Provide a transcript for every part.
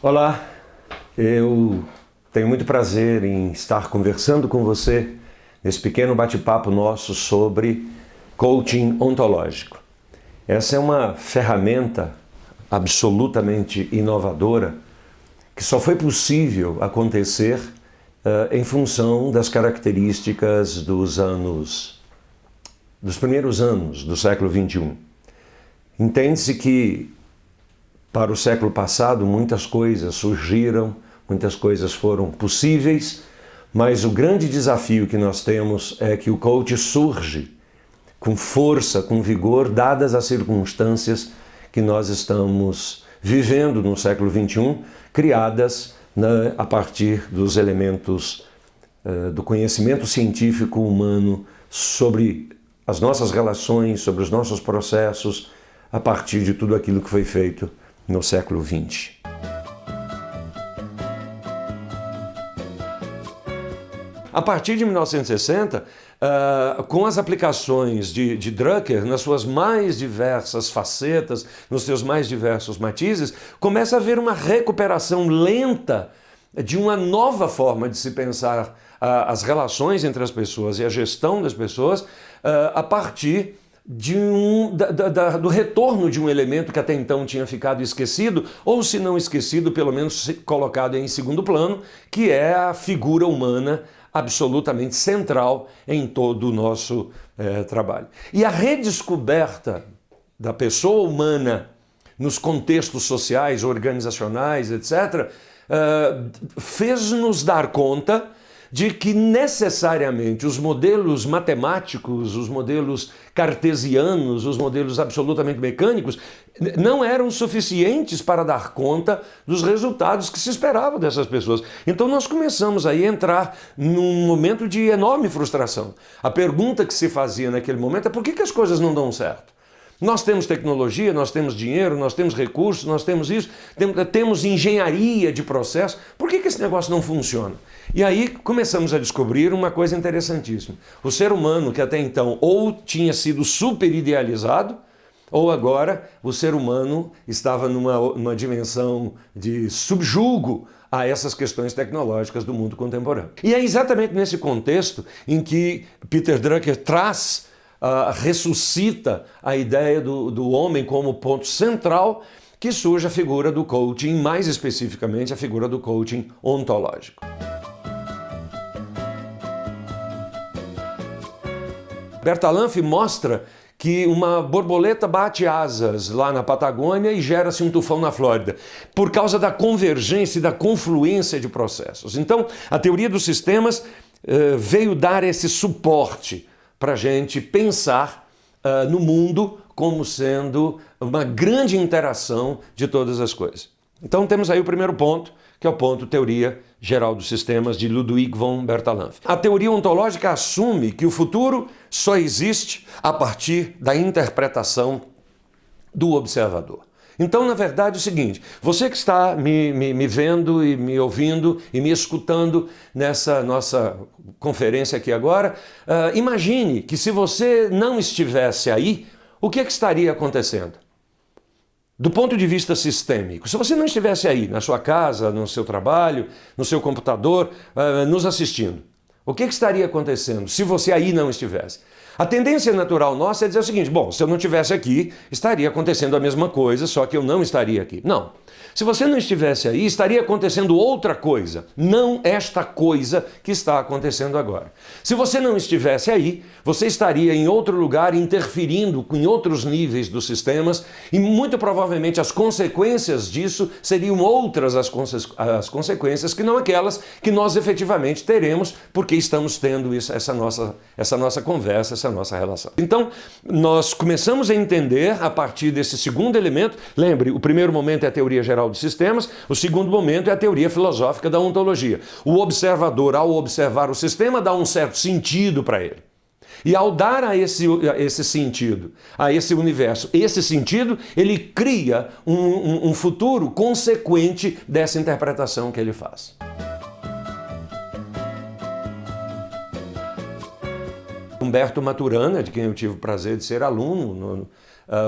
Olá, eu tenho muito prazer em estar conversando com você nesse pequeno bate-papo nosso sobre coaching ontológico. Essa é uma ferramenta absolutamente inovadora que só foi possível acontecer em função das características dos primeiros anos do século XXI. Entende-se que para o século passado muitas coisas surgiram, muitas coisas foram possíveis, mas o grande desafio que nós temos é que o coach surge com força, com vigor, dadas as circunstâncias que nós estamos vivendo no século XXI, criadas a partir dos elementos do conhecimento científico humano sobre as nossas relações, sobre os nossos processos, a partir de tudo aquilo que foi feito no século XX. A partir de 1960, com as aplicações de Drucker nas suas mais diversas facetas, nos seus mais diversos matizes, começa a haver uma recuperação lenta de uma nova forma de se pensar as relações entre as pessoas e a gestão das pessoas a partir do retorno de um elemento que até então tinha ficado esquecido, ou se não esquecido, pelo menos colocado em segundo plano, que é a figura humana absolutamente central em todo o nosso trabalho. E a redescoberta da pessoa humana nos contextos sociais, organizacionais, etc., fez-nos dar conta de que necessariamente os modelos matemáticos, os modelos cartesianos, os modelos absolutamente mecânicos não eram suficientes para dar conta dos resultados que se esperavam dessas pessoas. Então nós começamos aí a entrar num momento de enorme frustração. A pergunta que se fazia naquele momento é: por que as coisas não dão certo? Nós temos tecnologia, nós temos dinheiro, nós temos recursos, nós temos isso, temos engenharia de processo. Por que esse negócio não funciona? E aí começamos a descobrir uma coisa interessantíssima. O ser humano, que até então ou tinha sido super idealizado, ou agora o ser humano estava numa dimensão de subjugo a essas questões tecnológicas do mundo contemporâneo. E é exatamente nesse contexto em que Peter Drucker ressuscita a ideia do homem como ponto central, que surge a figura do coaching, mais especificamente a figura do coaching ontológico. Bertalanffy mostra que uma borboleta bate asas lá na Patagônia e gera-se um tufão na Flórida, por causa da convergência e da confluência de processos. Então, a teoria dos sistemas veio dar esse suporte para a gente pensar no mundo como sendo uma grande interação de todas as coisas. Então temos aí o primeiro ponto, que é o ponto Teoria Geral dos Sistemas, de Ludwig von Bertalanffy. A teoria ontológica assume que o futuro só existe a partir da interpretação do observador. Então, na verdade, é o seguinte: você que está me vendo e me ouvindo e me escutando nessa nossa conferência aqui agora, imagine que se você não estivesse aí, o que estaria acontecendo? Do ponto de vista sistêmico, se você não estivesse aí, na sua casa, no seu trabalho, no seu computador, nos assistindo, o que estaria acontecendo se você aí não estivesse? A tendência natural nossa é dizer o seguinte: bom, se eu não estivesse aqui, estaria acontecendo a mesma coisa, só que eu não estaria aqui. Não. Se você não estivesse aí, estaria acontecendo outra coisa, não esta coisa que está acontecendo agora. Se você não estivesse aí, você estaria em outro lugar interferindo em outros níveis dos sistemas e muito provavelmente as consequências disso seriam outras as consequências que não aquelas que nós efetivamente teremos porque estamos tendo essa nossa conversa, essa nossa relação. Então, nós começamos a entender a partir desse segundo elemento. Lembre, o primeiro momento é a teoria geral dos sistemas, o segundo momento é a teoria filosófica da ontologia. O observador, ao observar o sistema, dá um certo sentido para ele. E ao dar a esse sentido, a esse universo, esse sentido, ele cria um futuro consequente dessa interpretação que ele faz. Humberto Maturana, de quem eu tive o prazer de ser aluno,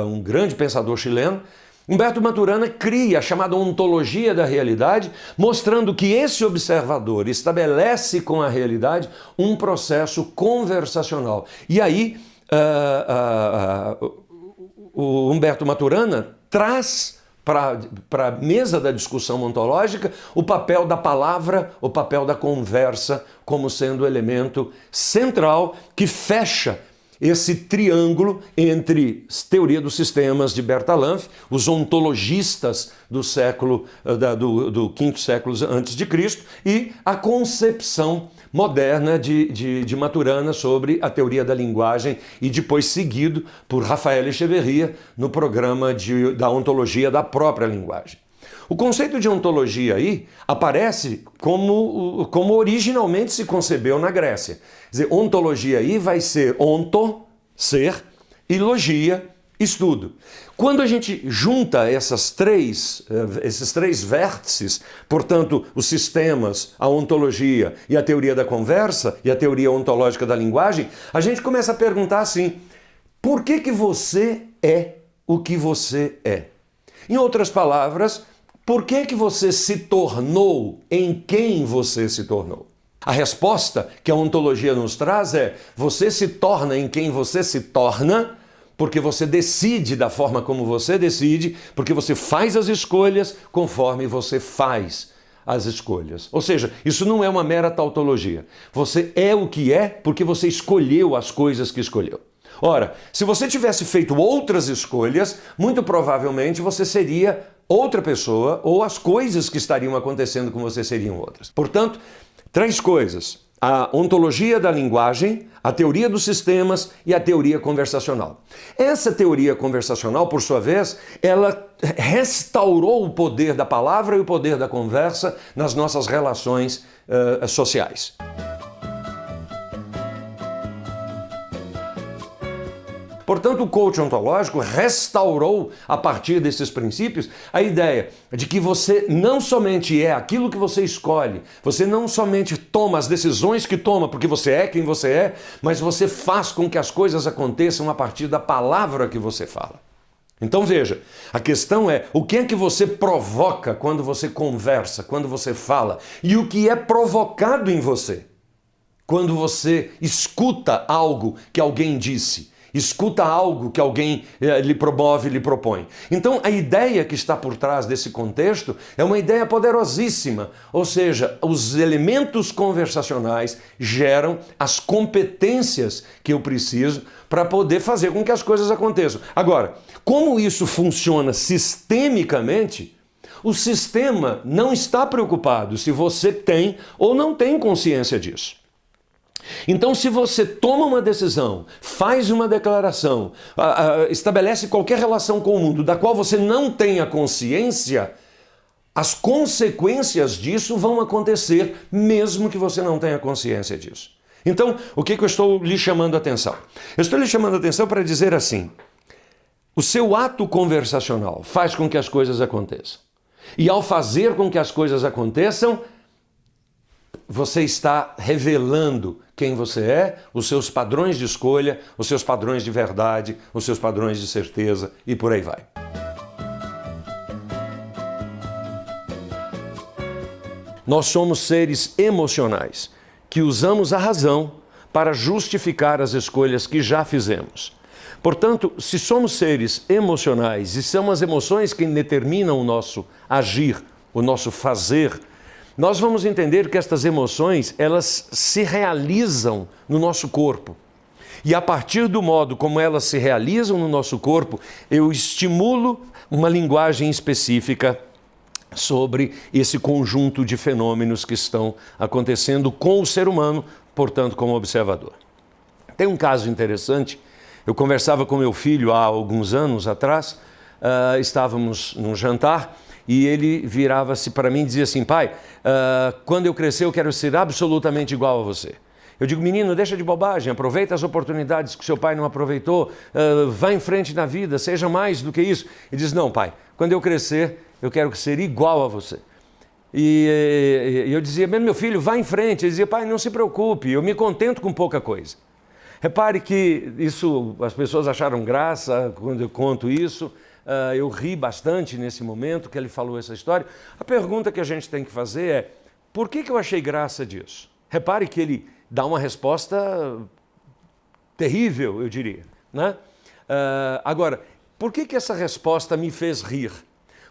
um grande pensador chileno. Humberto Maturana cria a chamada ontologia da realidade, mostrando que esse observador estabelece com a realidade um processo conversacional. E aí, o Humberto Maturana traz para a mesa da discussão ontológica o papel da palavra, o papel da conversa, como sendo o elemento central que fecha esse triângulo entre teoria dos sistemas de Bertalanffy, os ontologistas do século do quinto século antes de Cristo, e a concepção moderna de Maturana sobre a teoria da linguagem, e depois seguido por Rafael Echeverria no programa da ontologia da própria linguagem. O conceito de ontologia aí aparece como originalmente se concebeu na Grécia. Quer dizer, ontologia aí vai ser onto, ser, e logia, estudo. Quando a gente junta esses três vértices, portanto, os sistemas, a ontologia e a teoria da conversa e a teoria ontológica da linguagem, a gente começa a perguntar assim: por que você é o que você é? Em outras palavras, por que você se tornou em quem você se tornou? A resposta que a ontologia nos traz é: você se torna em quem você se torna porque você decide da forma como você decide, porque você faz as escolhas conforme você faz as escolhas. Ou seja, isso não é uma mera tautologia. Você é o que é porque você escolheu as coisas que escolheu. Ora, se você tivesse feito outras escolhas, muito provavelmente você seria outra pessoa, ou as coisas que estariam acontecendo com você seriam outras. Portanto, três coisas: a ontologia da linguagem, a teoria dos sistemas e a teoria conversacional. Essa teoria conversacional, por sua vez, ela restaurou o poder da palavra e o poder da conversa nas nossas relações sociais. Portanto, o coach ontológico restaurou, a partir desses princípios, a ideia de que você não somente é aquilo que você escolhe, você não somente toma as decisões que toma porque você é quem você é, mas você faz com que as coisas aconteçam a partir da palavra que você fala. Então veja, a questão é: o que é que você provoca quando você conversa, quando você fala, e o que é provocado em você quando você escuta algo que alguém disse, escuta algo que alguém lhe promove, lhe propõe. Então, a ideia que está por trás desse contexto é uma ideia poderosíssima, ou seja, os elementos conversacionais geram as competências que eu preciso para poder fazer com que as coisas aconteçam. Agora, como isso funciona sistemicamente, o sistema não está preocupado se você tem ou não tem consciência disso. Então, se você toma uma decisão, faz uma declaração, estabelece qualquer relação com o mundo da qual você não tenha consciência, as consequências disso vão acontecer mesmo que você não tenha consciência disso. Então, o que eu estou lhe chamando a atenção? Eu estou lhe chamando a atenção para dizer assim: o seu ato conversacional faz com que as coisas aconteçam. E ao fazer com que as coisas aconteçam, você está revelando quem você é, os seus padrões de escolha, os seus padrões de verdade, os seus padrões de certeza e por aí vai. Nós somos seres emocionais que usamos a razão para justificar as escolhas que já fizemos. Portanto, se somos seres emocionais e são as emoções que determinam o nosso agir, o nosso fazer, nós vamos entender que estas emoções, elas se realizam no nosso corpo. E a partir do modo como elas se realizam no nosso corpo, eu estimulo uma linguagem específica sobre esse conjunto de fenômenos que estão acontecendo com o ser humano, portanto, como observador. Tem um caso interessante. Eu conversava com meu filho há alguns anos atrás, estávamos num jantar, e ele virava-se para mim e dizia assim: pai, quando eu crescer eu quero ser absolutamente igual a você. Eu digo: menino, deixa de bobagem, aproveita as oportunidades que seu pai não aproveitou, vá em frente na vida, seja mais do que isso. Ele diz: não, pai, quando eu crescer eu quero ser igual a você. E eu dizia: meu filho, vá em frente. Ele dizia: pai, não se preocupe, eu me contento com pouca coisa. Repare que isso, as pessoas acharam graça quando eu conto isso. Eu ri bastante nesse momento que ele falou essa história. A pergunta que a gente tem que fazer é: por que eu achei graça disso? Repare que ele dá uma resposta terrível, eu diria, né? Agora, por que essa resposta me fez rir?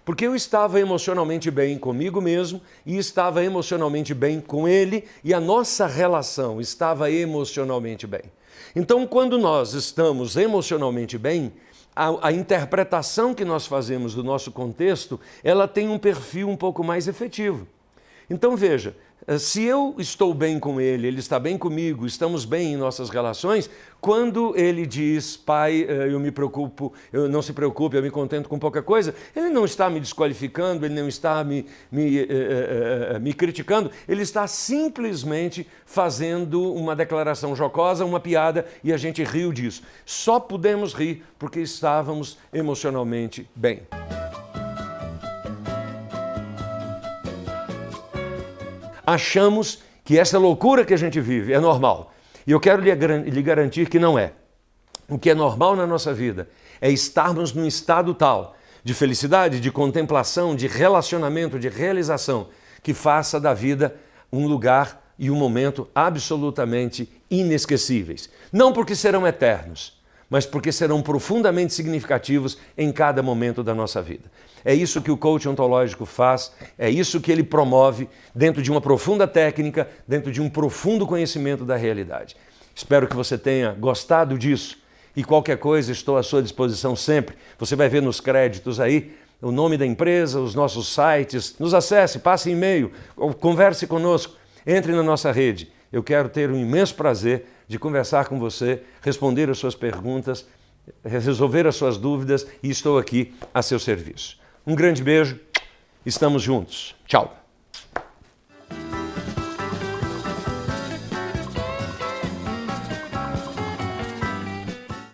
Porque eu estava emocionalmente bem comigo mesmo e estava emocionalmente bem com ele, e a nossa relação estava emocionalmente bem. Então, quando nós estamos emocionalmente bem, a interpretação que nós fazemos do nosso contexto, ela tem um perfil um pouco mais efetivo. Então veja, se eu estou bem com ele, ele está bem comigo, estamos bem em nossas relações, quando ele diz: pai, eu me preocupo, não se preocupe, eu me contento com pouca coisa, ele não está me desqualificando, ele não está me criticando, ele está simplesmente fazendo uma declaração jocosa, uma piada, e a gente riu disso. Só pudemos rir porque estávamos emocionalmente bem. Achamos que essa loucura que a gente vive é normal. E eu quero lhe garantir que não é. O que é normal na nossa vida é estarmos num estado tal de felicidade, de contemplação, de relacionamento, de realização, que faça da vida um lugar e um momento absolutamente inesquecíveis. Não porque serão eternos, mas porque serão profundamente significativos em cada momento da nossa vida. É isso que o coach ontológico faz, é isso que ele promove dentro de uma profunda técnica, dentro de um profundo conhecimento da realidade. Espero que você tenha gostado disso e qualquer coisa estou à sua disposição sempre. Você vai ver nos créditos aí o nome da empresa, os nossos sites, nos acesse, passe e-mail, converse conosco, entre na nossa rede. Eu quero ter um imenso prazer de conversar com você, responder as suas perguntas, resolver as suas dúvidas, e estou aqui a seu serviço. Um grande beijo, estamos juntos. Tchau!